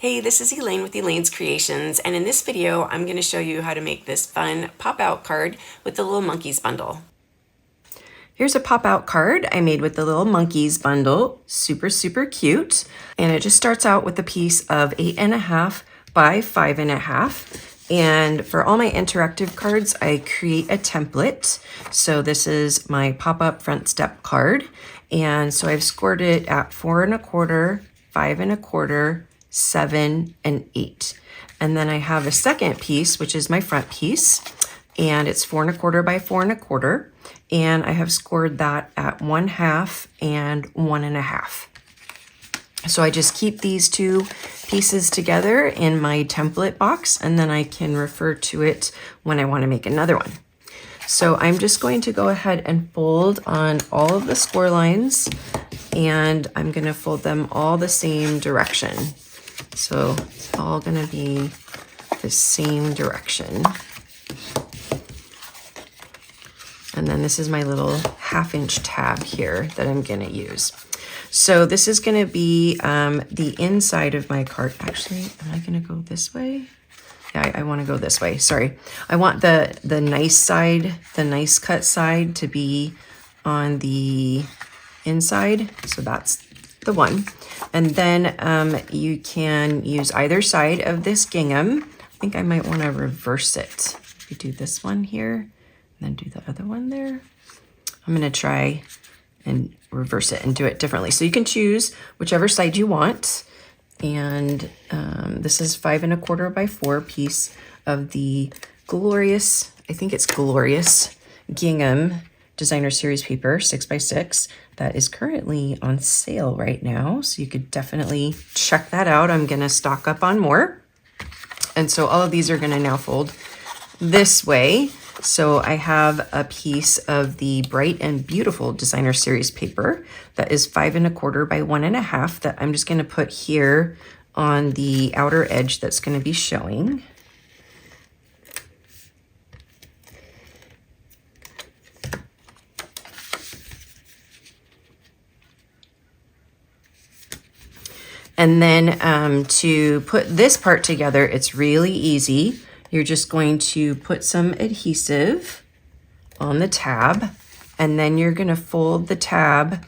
Hey, this is Elaine with Elaine's Creations, and in this video, I'm going to show you how to make this fun pop-out card with the Little Monkeys bundle. Here's a pop-out card I made with the Little Monkeys bundle. Super, super cute. And it just starts out with a piece of 8.5 by 5.5. And for all my interactive cards, I create a template. So this is my pop-up front step card. And so I've scored it at 4.25, 5.25, 7, and 8. And then I have a second piece, which is my front piece, and it's 4.25 by 4.25. And I have scored that at 1/2 and 1.5. So I just keep these two pieces together in my template box, and then I can refer to it when I want to make another one. So I'm just going to go ahead and fold on all of the score lines, and I'm going to fold them all the same direction. So it's all going to be the same direction. And then this is my little 1/2-inch tab here that I'm going to use. So this is going to be the inside of my card. Actually, am I going to go this way? Yeah, I want to go this way. Sorry. I want the nice side, the nice cut side to be on the inside. So that's the one. And then you can use either side of this gingham. I think I might want to reverse it. We do this one here and then do the other one there. I'm going to try and reverse it and do it differently. So you can choose whichever side you want. And this is 5.25 by 4 piece of the glorious, I think it's glorious gingham designer series paper 6x6 that is currently on sale right now. So you could definitely check that out. I'm going to stock up on more. And so all of these are going to now fold this way. So I have a piece of the Bright and Beautiful designer series paper that is 5.25 by 1.5 that I'm just going to put here on the outer edge that's going to be showing. And then to put this part together, it's really easy. You're just going to put some adhesive on the tab, and then you're going to fold the tab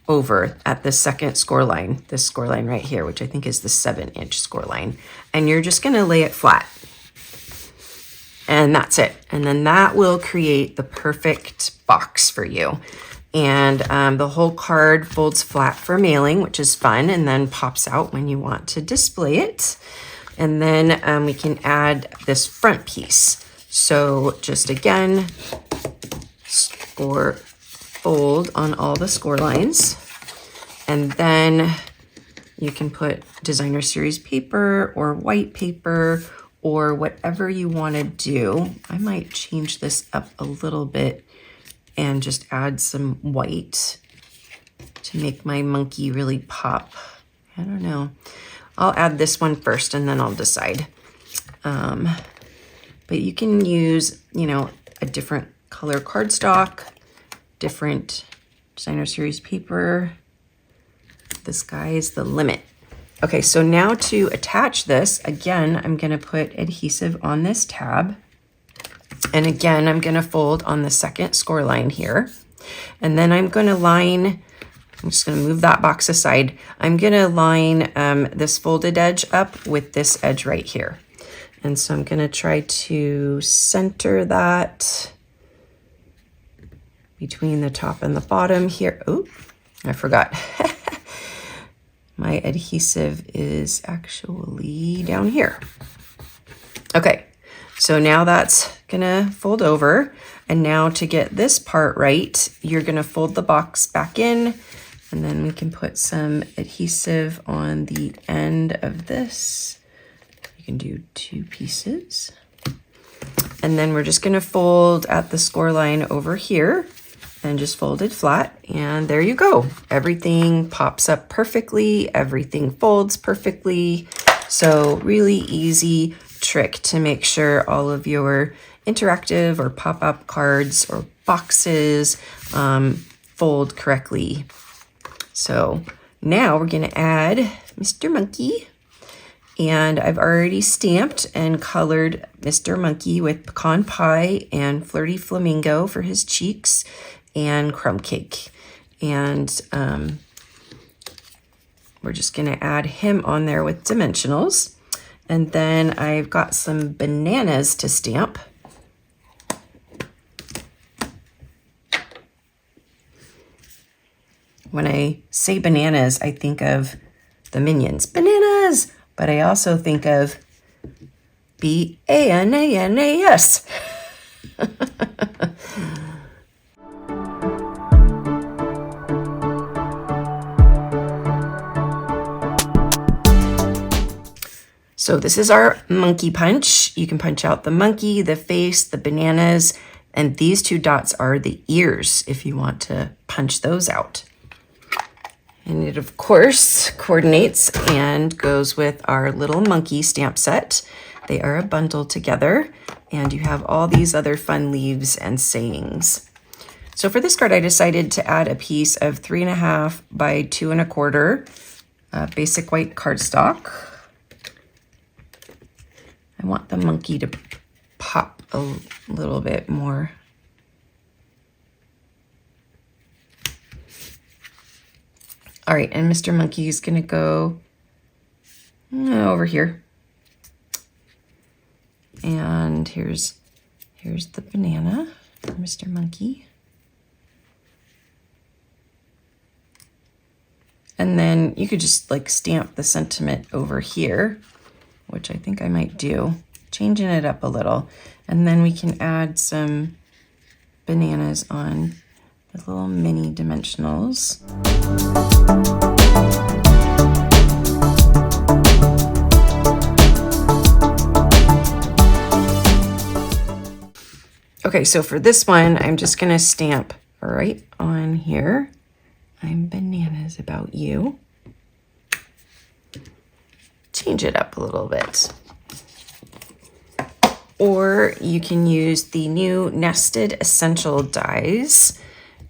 over at the second score line, this score line right here, which I think is the 7-inch score line. And you're just going to lay it flat. And that's it. And then that will create the perfect box for you. And the whole card folds flat for mailing, which is fun, and then pops out when you want to display it. And then we can add this front piece. So just again, fold on all the score lines. And then you can put designer series paper or white paper or whatever you want to do. I might change this up a little bit and just add some white to make my monkey really pop. I don't know. I'll add this one first and then I'll decide. But you can use, you know, a different color cardstock, different designer series paper. The sky is the limit. Okay, so now to attach this, again, I'm gonna put adhesive on this tab. And again, I'm gonna fold on the second score line here. And then I'm gonna line, I'm just gonna move that box aside. I'm gonna line this folded edge up with this edge right here. And so I'm gonna try to center that between the top and the bottom here. Oh, I forgot. My adhesive is actually down here. Okay, so now that's gonna fold over. And now to get this part right, you're gonna fold the box back in, and then we can put some adhesive on the end of this. You can do 2 pieces. And then we're just gonna fold at the score line over here and just fold it flat, and there you go. Everything pops up perfectly, everything folds perfectly. So really easy trick to make sure all of your interactive or pop-up cards or boxes fold correctly. So now we're gonna add Mr. Monkey, And I've already stamped and colored Mr. Monkey with pecan pie and flirty flamingo for his cheeks and crumb cake. And we're just gonna add him on there with dimensionals. And then I've got some bananas to stamp. When I say bananas, I think of the Minions, bananas, but I also think of B-A-N-A-N-A-S. So this is our monkey punch. You can punch out the monkey, the face, the bananas, and these two dots are the ears if you want to punch those out. And it, of course, coordinates and goes with our little monkey stamp set. They are a bundle together, and you have all these other fun leaves and sayings. So for this card, I decided to add a piece of 3.5 by 2 1/4 basic white cardstock. I want the monkey to pop a little bit more. All right, and Mr. Monkey is gonna go over here. And here's the banana for Mr. Monkey. And then you could just like stamp the sentiment over here, which I think I might do, changing it up a little. And then we can add some bananas on the little mini dimensionals. Okay, so for this one, I'm just gonna stamp right on here. I'm bananas about you. Change it up a little bit. Or you can use the new nested essential dies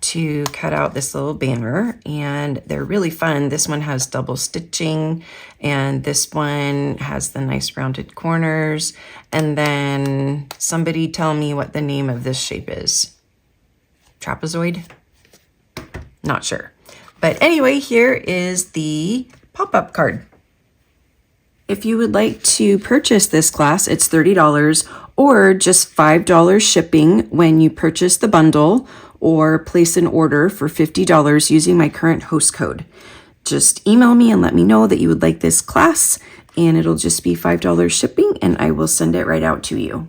to cut out this little banner, and they're really fun. This one has double stitching, and this one has the nice rounded corners. And then somebody tell me what the name of this shape is. Trapezoid? Not sure. But anyway, here is the pop-up card. If you would like to purchase this class, it's $30 or just $5 shipping when you purchase the bundle or place an order for $50 using my current host code. Just email me and let me know that you would like this class, and it'll just be $5 shipping, and I will send it right out to you.